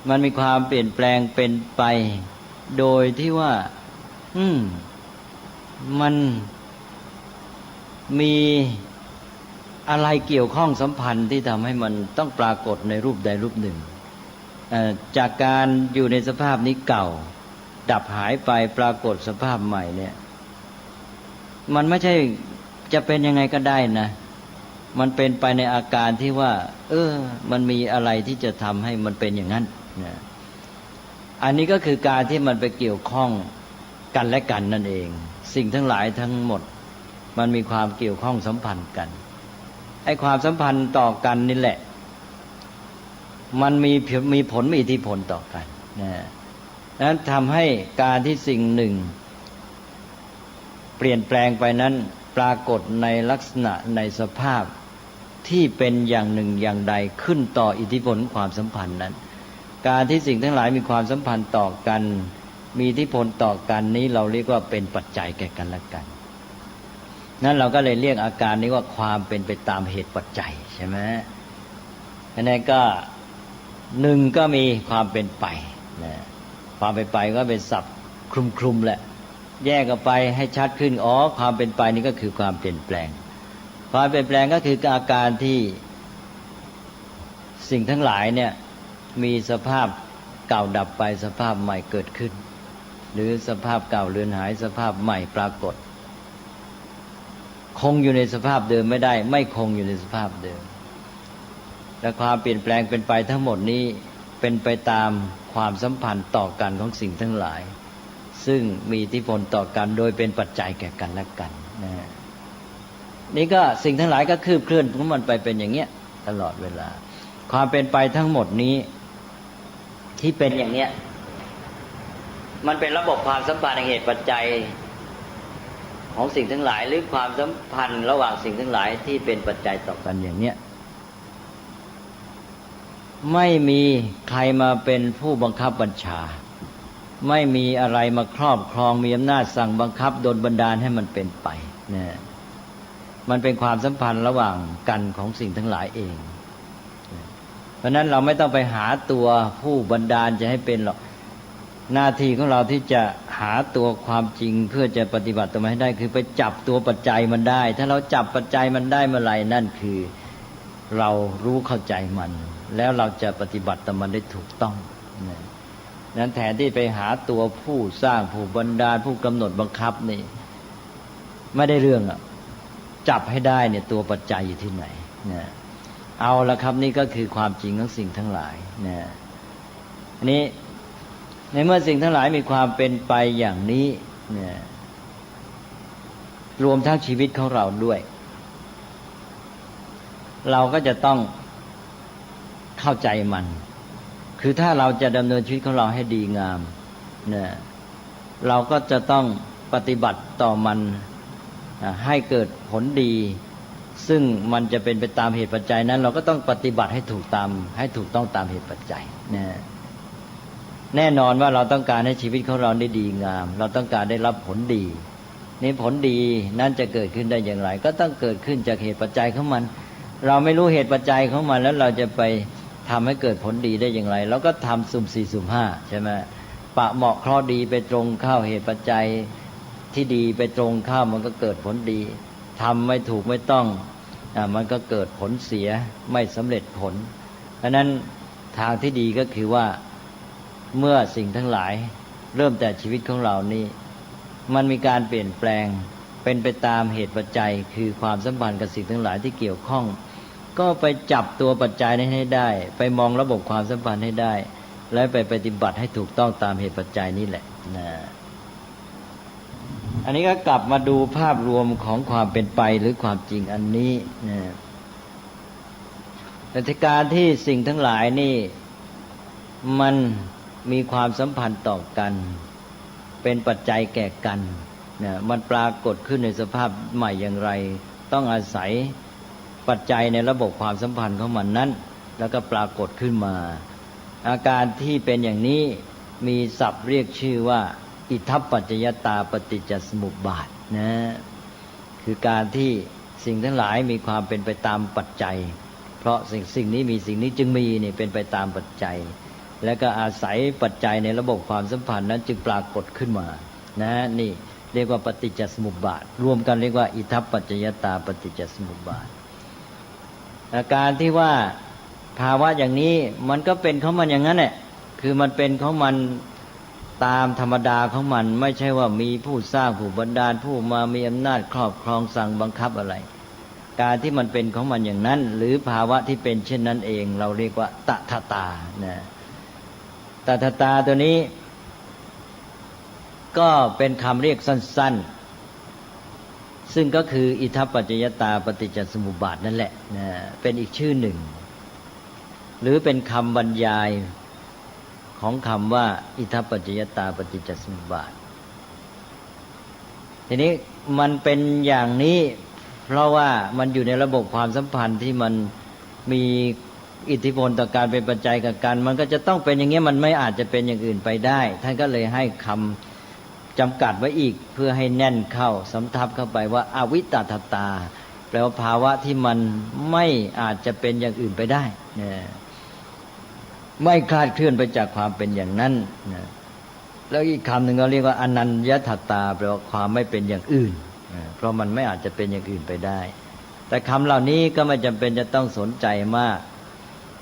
มันมีความเปลี่ยนแปลงเป็นไปโดยที่ว่ามันมีอะไรเกี่ยวข้องสัมพันธ์ที่ทำให้มันต้องปรากฏในรูปใดรูปหนึ่งจากการอยู่ในสภาพนี้เก่าดับหายไปปรากฏสภาพใหม่เนี่ยมันไม่ใช่จะเป็นยังไงก็ได้นะมันเป็นไปในอาการที่ว่ามันมีอะไรที่จะทำให้มันเป็นอย่างนั้นนะอันนี้ก็คือการที่มันไปเกี่ยวข้องกันและกันนั่นเองสิ่งทั้งหลายทั้งหมดมันมีความเกี่ยวข้องสัมพันธ์กันไอ้ความสัมพันธ์ต่อกันนี่แหละมันมีผลมีอิทธิพลต่อกันนะนั้นทำให้การที่สิ่งหนึ่งเปลี่ยนแปลงไปนั้นปรากฏในลักษณะในสภาพที่เป็นอย่างหนึ่งอย่างใดขึ้นต่ออิทธิพลความสัมพันธ์นั้นการที่สิ่งทั้งหลายมีความสัมพันธ์ต่อกันมีอิทธิพลต่อกันนี้เราเรียกว่าเป็นปัจจัยแก่กันและกันนั้นเราก็เลยเรียกอาการนี้ว่าความเป็นไปตามเหตุปัจจัยใช่ไหมอันนี้ก็หนึ่งก็มีความเป็นไปนะความเป็นไปก็เป็นศัพท์คลุมๆแหละ แยกออกไปให้ชัดขึ้นอ๋อความเป็นไปนี่ก็คือความเปลี่ยนแปลงความเปลี่ยนแปลงก็คืออาการที่สิ่งทั้งหลายเนี่ยมีสภาพเก่าดับไปสภาพใหม่เกิดขึ้นหรือสภาพเก่าเลือนหายสภาพใหม่ปรากฏคงอยู่ในสภาพเดิมไม่ได้ไม่คงอยู่ในสภาพเดิมและความเปลี่ยนแปลงเป็นไปทั้งหมดนี้เป็นไปตามความสัมพันธ์ต่อกันของสิ่งทั้งหลายซึ่งมีอิทธิพลต่อกันโดยเป็นปัจจัยแก่กันและกันนะนี่ก็สิ่งทั้งหลายก็คืบเคลื่อนของมันไปเป็นอย่างเงี้ยตลอดเวลาความเป็นไปทั้งหมดนี้ที่เป็นอย่างเนี้ยมันเป็นระบบความสัมพันธ์แห่งเหตุปัจจัยของสิ่งทั้งหลายหรือความสัมพันธ์ระหว่างสิ่งทั้งหลายที่เป็นปัจจัยต่อกันอย่างเนี้ยไม่มีใครมาเป็นผู้บังคับบัญชาไม่มีอะไรมาครอบครองมีอำนาจสั่งบังคับดลบันดาลให้มันเป็นไปนะมันเป็นความสัมพันธ์ระหว่างกันของสิ่งทั้งหลายเองเพราะนั้นเราไม่ต้องไปหาตัวผู้บันดาลจะให้เป็นหรอกหน้าที่ของเราที่จะหาตัวความจริงเพื่อจะปฏิบัติตัวมันให้ได้คือไปจับตัวปัจจัยมันได้ถ้าเราจับปัจจัยมันได้เมื่อไหร่นั่นคือเรารู้เข้าใจมันแล้วเราจะปฏิบัติต่อมันได้ถูกต้องนั้นแทนที่ไปหาตัวผู้สร้างผู้บันดาลผู้กำหนดบังคับนี่ไม่ได้เรื่องอ่ะจับให้ได้เนี่ยตัวปัจจัยอยู่ที่ไหนนะเอาละครับนี่ก็คือความจริงของสิ่งทั้งหลายนะอันนี้ในเมื่อสิ่งทั้งหลายมีความเป็นไปอย่างนี้เนี่ยรวมทั้งชีวิตของเราด้วยเราก็จะต้องเข้าใจมันคือถ้าเราจะดำเนินชีวิตของเราให้ดีงามเนี่ยเราก็จะต้องปฏิบัติต่อมันให้เกิดผลดีซึ่งมันจะเป็นไปตามเหตุปัจจัยนั้นเราก็ต้องปฏิบัติให้ถูกต้องตามเหตุปัจจัยนะแน่นอนว่าเราต้องการให้ชีวิตของเราได้ดีงามเราต้องการได้รับผลดีนี่ผลดีนั้นจะเกิดขึ้นได้อย่างไรก็ต้องเกิดขึ้นจากเหตุปัจจัยของมันเราไม่รู้เหตุปัจจัยของมันแล้วเราจะไปทำให้เกิดผลดีได้อย่างไรเราก็ทำสุ่มสี่สุ่มห้าใช่ไหมปะเหมาะเคราะห์ดีไปตรงเข้าเหตุปัจจัยที่ดีไปตรงเข้ามันก็เกิดผลดีทำไม่ถูกไม่ต้องมันก็เกิดผลเสียไม่สำเร็จผลเพราะนั้นทางที่ดีก็คือว่าเมื่อสิ่งทั้งหลายเริ่มแต่ชีวิตของเรานี้มันมีการเปลี่ยนแปลงเป็นไปตามเหตุปัจจัยคือความสัมพันธ์กับสิ่งทั้งหลายที่เกี่ยวข้องก็ไปจับตัวปัจจัยนี้ให้ได้ไปมองระบบความสัมพันธ์ให้ได้และไปปฏิบัติให้ถูกต้องตามเหตุปัจจัยนี้แหละนะอันนี้ก็กลับมาดูภาพรวมของความเป็นไปหรือความจริงอันนี้นะแต่การที่สิ่งทั้งหลายนี่มันมีความสัมพันธ์ต่อกันเป็นปัจจัยแก่กันนะมันปรากฏขึ้นในสภาพใหม่อย่างไรต้องอาศัยปัจจัยในระบบความสัมพันธ์ของมันนั้นแล้วก็ปรากฏขึ้นมาอาการที่เป็นอย่างนี้มีศัพท์เรียกชื่อว่าอิทัปปัจจยตาปฏิจจสมุปบาทนะคือการที่สิ่งทั้งหลายมีความเป็นไปตามปัจจัยเพราะสิ่งนี้มีสิ่งนี้จึงมีนี่เป็นไปตามปัจจัยแล้วก็อาศัยปัจจัยในระบบความสัมพันธ์นั้นจึงปรากฏขึ้นมานะนี่เรียกว่าปฏิจจสมุปบาทรวมกันเรียกว่าอิทัปปัจจยตาปฏิจจสมุปบาทอาการที่ว่าภาวะอย่างนี้มันก็เป็นของมันอย่างนั้นแหละคือมันเป็นของมันตามธรรมดาของมันไม่ใช่ว่ามีผู้สร้างผู้บันดาลผู้มามีอำนาจครอบครองสั่งบังคับอะไรการที่มันเป็นของมันอย่างนั้นหรือภาวะที่เป็นเช่นนั้นเองเราเรียกว่าตถาตานะตถาตาตัวนี้ก็เป็นคำเรียกสั้นๆซึ่งก็คืออิทัปปัจจยตาปฏิจจสมุปบาทนั่นแหละนะเป็นอีกชื่อหนึ่งหรือเป็นคำบรรยายของคำว่าอิทัปปัจจยตาปฏิจจสมุปบาททีนี้มันเป็นอย่างนี้เพราะว่ามันอยู่ในระบบความสัมพันธ์ที่มันมีอิทธิพลต่อการเป็นปัจจัยกับกันมันก็จะต้องเป็นอย่างนี้มันไม่อาจจะเป็นอย่างอื่นไปได้ท่านก็เลยให้คำจำกัดไว้อีกเพื่อให้แน่นเข้าสำทับเข้าไปว่าอวิตตตาแปลว่าภาวะที่มันไม่อาจจะเป็นอย่างอื่นไปได้ไม่คลาดเคลื่อนไปจากความเป็นอย่างนั้นนะ แล้วอีกคำหนึ่งก็เรียกว่าอนัญญทัตตาแปลว่าความไม่เป็นอย่างอื่นเพราะมันไม่อาจจะเป็นอย่างอื่นไปได้แต่คำเหล่านี้ก็ไม่จำเป็นจะต้องสนใจมาก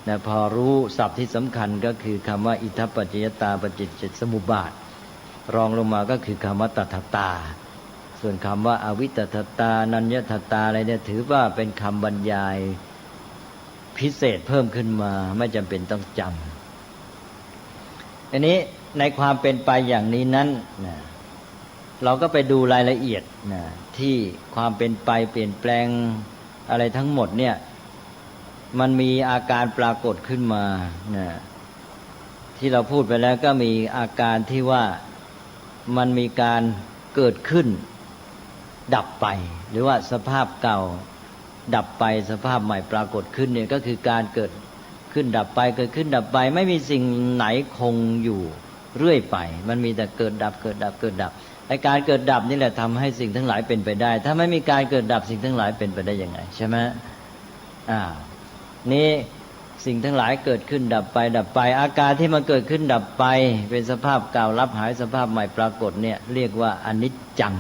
นะพอรู้ศัพท์ที่สำคัญก็คือคำว่าอิทัปปัจจยตาปฏิจจสมุปบาทรองลงมาก็คือคำว่าตถาตาส่วนคำว่าอวิตตตานัญญทัตตาอะไรเนี่ยถือว่าเป็นคำบรรยายพิเศษเพิ่มขึ้นมาไม่จำเป็นต้องจำอันนี้ในความเป็นไปอย่างนี้นั้นนะเราก็ไปดูรายละเอียดนะที่ความเป็นไปเปลี่ยนแปลงอะไรทั้งหมดเนี่ยมันมีอาการปรากฏขึ้นมานะที่เราพูดไปแล้วก็มีอาการที่ว่ามันมีการเกิดขึ้นดับไปหรือว่าสภาพเก่าดับไปสภาพใหม่ปรากฏขึ้นเนี่ยก็คือการเกิดขึ้นดับไปเกิดขึ้นดับไปไม่มีสิ่งไหนคงอยู่เรื่อยไปมันมีแต่เกิดดับเกิดดับเกิดดับไอ้การเกิดดับนี่แหละทำให้สิ่งทั้งหลายเป็นไปได้ถ้าไม่มีการเกิดดับสิ่งทั้งหลายเป็นไปได้ยังไงใช่ไหมนี่สิ่งทั้งหลายเกิดขึ้นดับไปดับไปอาการที่มันเกิดขึ้นดับไปเป็นสภาพเก่ารับหายสภาพใหม่ปรากฏเนี่ยเรียกว่าอนิจจัง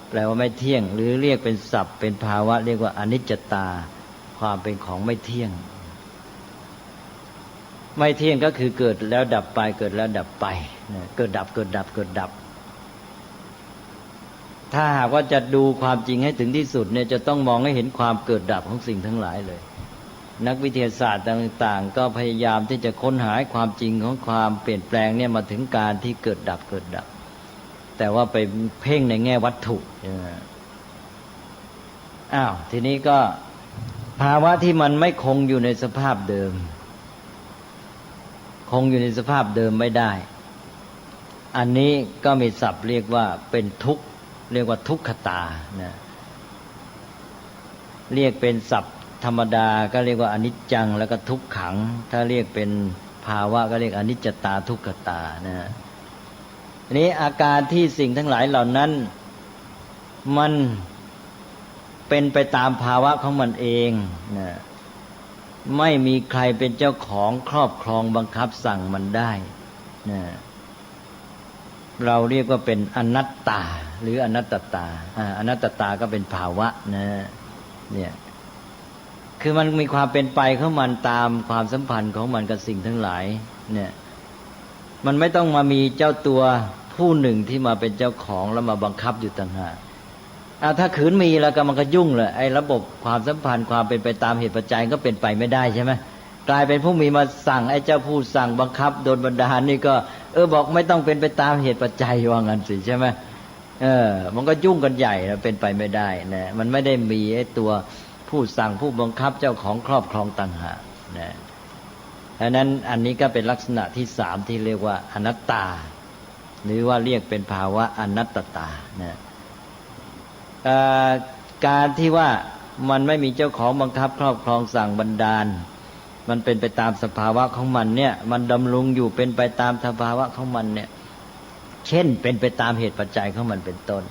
แปลว่าไม่เที่ยงหรือเรียกเป็นศัพท์เป็นภาวะเรียกว่าอนิจจตาความเป็นของไม่เที่ยงไม่เที่ยงก็คือเกิดแล้วดับไปเกิดแล้วดับไปเกิดดับเกิดดับเกิดดับถ้าหากว่าจะดูความจริงให้ถึงที่สุดเนี่ยจะต้องมองให้เห็นความเกิดดับของสิ่งทั้งหลายเลยนักวิทยาศาสตร์ต่างๆก็พยายามที่จะค้นหาความจริงของความเปลี่ยนแปลงเนี่ยมาถึงการที่เกิดดับเกิดดับแต่ว่าไปเพ่งในแง่วัตถุทีนี้ก็ภาวะที่มันไม่คงอยู่ในสภาพเดิมคงอยู่ในสภาพเดิมไม่ได้อันนี้ก็มีศัพท์เรียกว่าเป็นทุกข์เรียกว่าทุกขตานะเรียกเป็นศัพท์ธรรมดาก็เรียกว่าอนิจจังแล้วก็ทุกขังถ้าเรียกเป็นภาวะก็เรียกอนิจจตาทุกขตานะนี้อาการที่สิ่งทั้งหลายเหล่านั้นมันเป็นไปตามภาวะของมันเองนะไม่มีใครเป็นเจ้าของครอบครองบังคับสั่งมันได้นะเราเรียกว่าเป็นอนัตตาหรืออนัตตาอนัตตาก็เป็นภาวะนะเนี่ยคือมันมีความเป็นไปของมันตามความสัมพันธ์ของมันกับสิ่งทั้งหลายเนี่ยมันไม่ต้องมามีเจ้าตัวผู้หนึ่งที่มาเป็นเจ้าของแล้วมาบังคับอยู่ต่างหากถ้าขืนมีแล้วก็มันก็ยุ่งเลยไอ้ระบบความสัมพันธ์ความเป็นไปตามเหตุปัจจัยก็เป็นไปไม่ได้ใช่ไหมกลายเป็นผู้มีมาสั่งไอ้เจ้าผู้สั่งบังคับโดนบันดาลนี่ก็บอกไม่ต้องเป็นไปตามเหตุปัจจัยว่างั้นสิใช่ไหมมันก็ยุ่งกันใหญ่นะเป็นไปไม่ได้นะมันไม่ได้มีไอ้ตัวผู้สั่งผู้บังคับเจ้าของครอบครองต่างหากนะดังนั้นอันนี้ก็เป็นลักษณะที่สามที่เรียกว่าอนัตตาหรือว่าเรียกเป็นภาวะอนัตตานะการที่ว่ามันไม่มีเจ้าของบังคับครอบครองสั่งบันดาลมันเป็นไปตามสภาวะของมันเนี่ยมันดำรงอยู่เป็นไปตามสภาวะของมันเนี่ยเช่นเป็นไปตามเหตุปัจจัยของมันเป็นต้น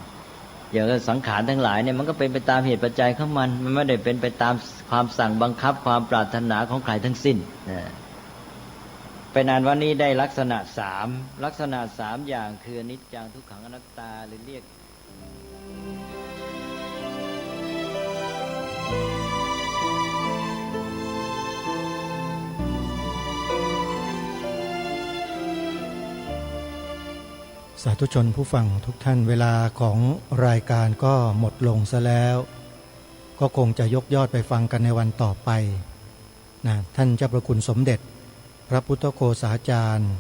อย่างสังขารทั้งหลายเนี่ยมันก็เป็นไปตามเหตุปัจจัยของมันไม่ได้เป็นไปตามความสั่งบังคับความปรารถนาของใครทั้งสิ้นเป็นอันว่านี้ได้ลักษณะสามลักษณะสามอย่างคืออนิจจังทุกขังอนัตตาหรือเรียกสาธุชนผู้ฟังทุกท่านเวลาของรายการก็หมดลงซะแล้วก็คงจะยกยอดไปฟังกันในวันต่อไปนะท่านเจ้าประคุณสมเด็จพระพุทธโฆษาจารย์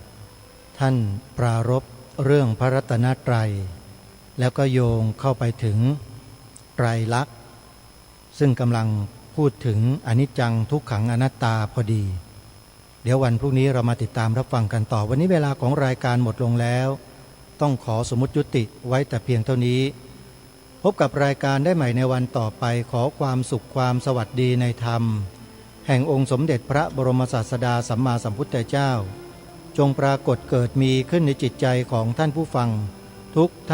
ท่านปรารภเรื่องพระรัตนตรัยแล้วก็โยงเข้าไปถึงไตรลักษณ์ซึ่งกำลังพูดถึงอนิจจังทุกขังอนัตตาพอดีเดี๋ยววันพรุ่งนี้เรามาติดตามรับฟังกันต่อวันนี้เวลาของรายการหมดลงแล้วต้องขอสมมุติยุติไว้แต่เพียงเท่านี้พบกับรายการได้ใหม่ในวันต่อไปขอความสุขความสวัสดีในธรรมแห่งองค์สมเด็จพระบรมศาสดาสัมมาสัมพุทธเจ้าจงปรากฏเกิดมีขึ้นในจิตใจของท่านผู้ฟังทุกท่าน